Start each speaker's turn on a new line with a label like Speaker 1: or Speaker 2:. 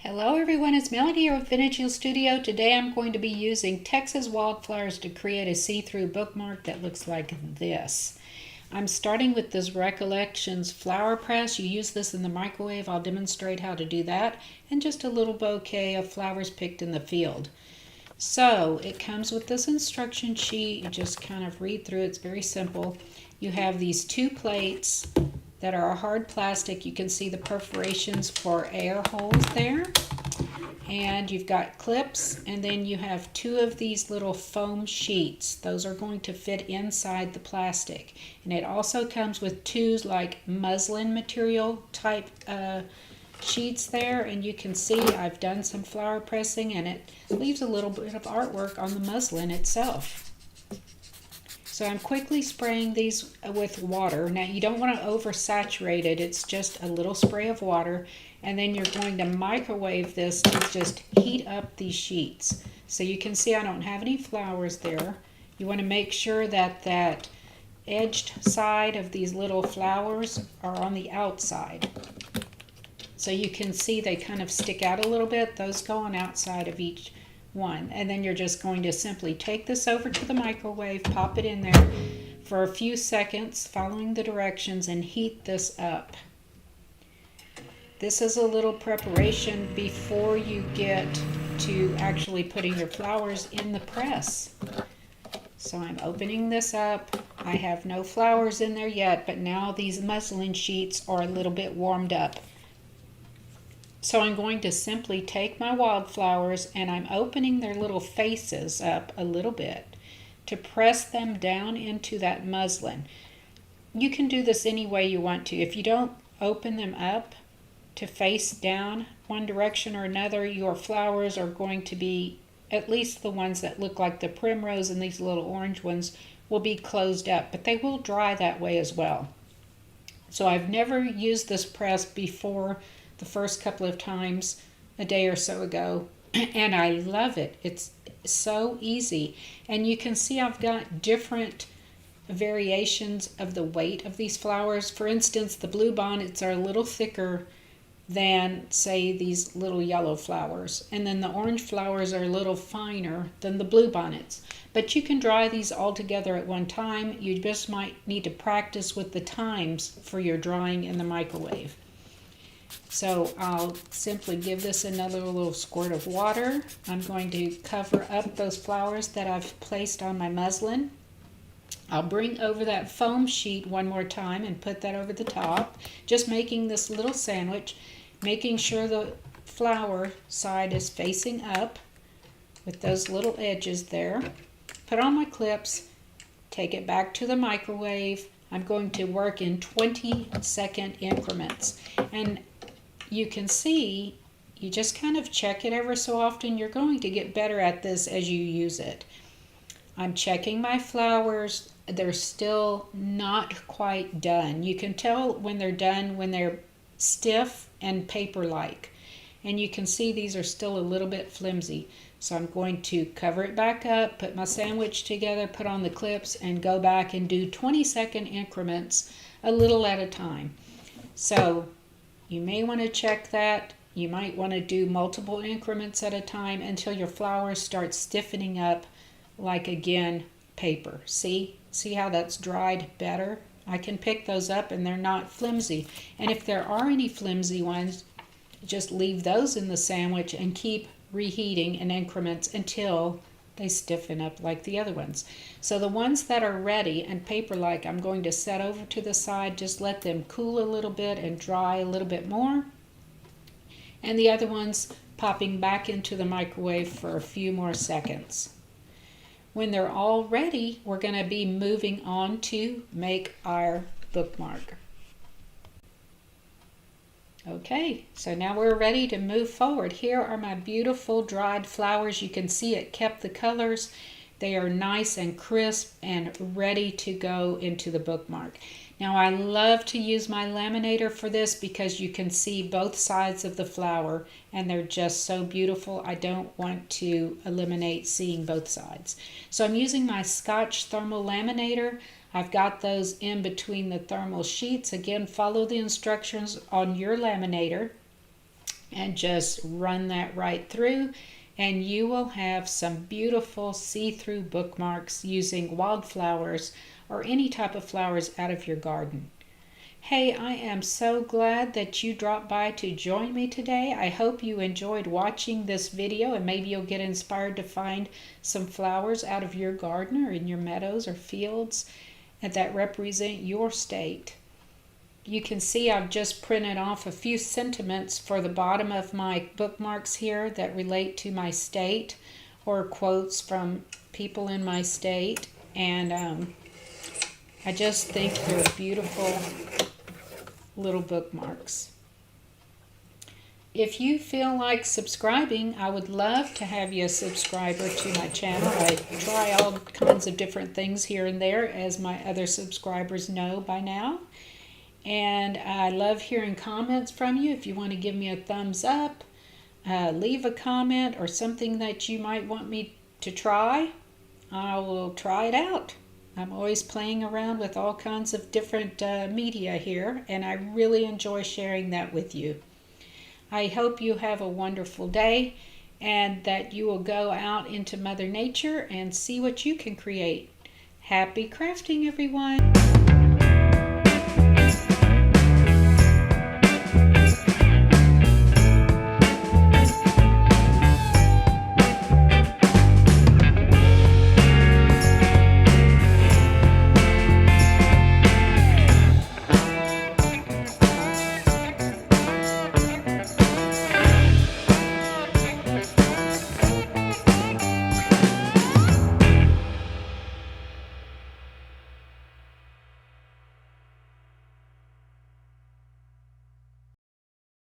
Speaker 1: Hello everyone, it's Melody here with Vintage Heel Studio. Today I'm going to be using Texas Wildflowers to create a see-through bookmark that looks like this. I'm starting with this Recollections Flower Press. You use this in the microwave. I'll demonstrate how to do that, and just a little bouquet of flowers picked in the field. So it comes with this instruction sheet. You just kind of read through it. It's very simple. You have these two plates that are hard plastic. You can see the perforations for air holes there. And you've got clips, and then you have two of these little foam sheets. Those are going to fit inside the plastic. And it also comes with two like muslin material type sheets there. And you can see I've done some flower pressing, and it leaves a little bit of artwork on the muslin itself. So I'm quickly spraying these with water. Now you don't want to oversaturate it. It's just a little spray of water. And then you're going to microwave this to just heat up these sheets. So you can see I don't have any flowers there. You want to make sure that that edged side of these little flowers are on the outside. So you can see they kind of stick out a little bit. Those go on outside of each one. And then you're just going to simply take this over to the microwave, pop it in there for a few seconds, following the directions, and heat this up. This is a little preparation before you get to actually putting your flowers in the press. So I'm opening this up. I have no flowers in there yet, but now these muslin sheets are a little bit warmed up. So I'm going to simply take my wildflowers, and I'm opening their little faces up a little bit to press them down into that muslin. You can do this any way you want to. If you don't open them up to face down one direction or another, your flowers are going to be, at least the ones that look like the primrose and these little orange ones, will be closed up, but they will dry that way as well. So I've never used this press before the first couple of times a day or so ago, and I love it. It's so easy. And you can see I've got different variations of the weight of these flowers. For instance, the blue bonnets are a little thicker than, say, these little yellow flowers, and then the orange flowers are a little finer than the blue bonnets. But you can dry these all together at one time. You just might need to practice with the times for your drying in the microwave. So I'll simply give this another little squirt of water. I'm going to cover up those flowers that I've placed on my muslin. I'll bring over that foam sheet one more time and put that over the top, just making this little sandwich, making sure the flower side is facing up with those little edges there. Put on my clips, take it back to the microwave. I'm going to work in 20-second increments. And you can see, you just kind of check it ever so often. You're going to get better at this as you use it. I'm checking my flowers. They're still not quite done. You can tell when they're done when they're stiff and paper-like. And you can see these are still a little bit flimsy. So I'm going to cover it back up, put my sandwich together, put on the clips, and go back and do 20-second increments, a little at a time. So you may want to check that. You might want to do multiple increments at a time until your flowers start stiffening up like, again, paper. See how that's dried better? I can pick those up and they're not flimsy. And if there are any flimsy ones, just leave those in the sandwich and keep reheating in increments until they stiffen up like the other ones. So the ones that are ready and paper-like, I'm going to set over to the side, just let them cool a little bit and dry a little bit more. And the other ones popping back into the microwave for a few more seconds. When they're all ready, we're going to be moving on to make our bookmark. Okay, so now we're ready to move forward. Here are my beautiful dried flowers. You can see it kept the colors. They are nice and crisp and ready to go into the bookmark. Now I love to use my laminator for this because you can see both sides of the flower and they're just so beautiful. I don't want to eliminate seeing both sides. So I'm using my Scotch thermal laminator. I've got those in between the thermal sheets. Again, follow the instructions on your laminator. and just run that right through, and you will have some beautiful see-through bookmarks using wildflowers or any type of flowers out of your garden. Hey, I am so glad that you dropped by to join me today. I hope you enjoyed watching this video, and maybe you'll get inspired to find some flowers out of your garden or in your meadows or fields and that represent your state. You can see I've just printed off a few sentiments for the bottom of my bookmarks here that relate to my state, or quotes from people in my state, and I just think they're beautiful little bookmarks. If you feel like subscribing, I would love to have you a subscriber to my channel. I try all kinds of different things here and there, as my other subscribers know by now. And I love hearing comments from you. If you want to give me a thumbs up, leave a comment or something that you might want me to try, I will try it out. I'm always playing around with all kinds of different media here, and I really enjoy sharing that with you. I hope you have a wonderful day and that you will go out into Mother Nature and see what you can create. Happy crafting, everyone!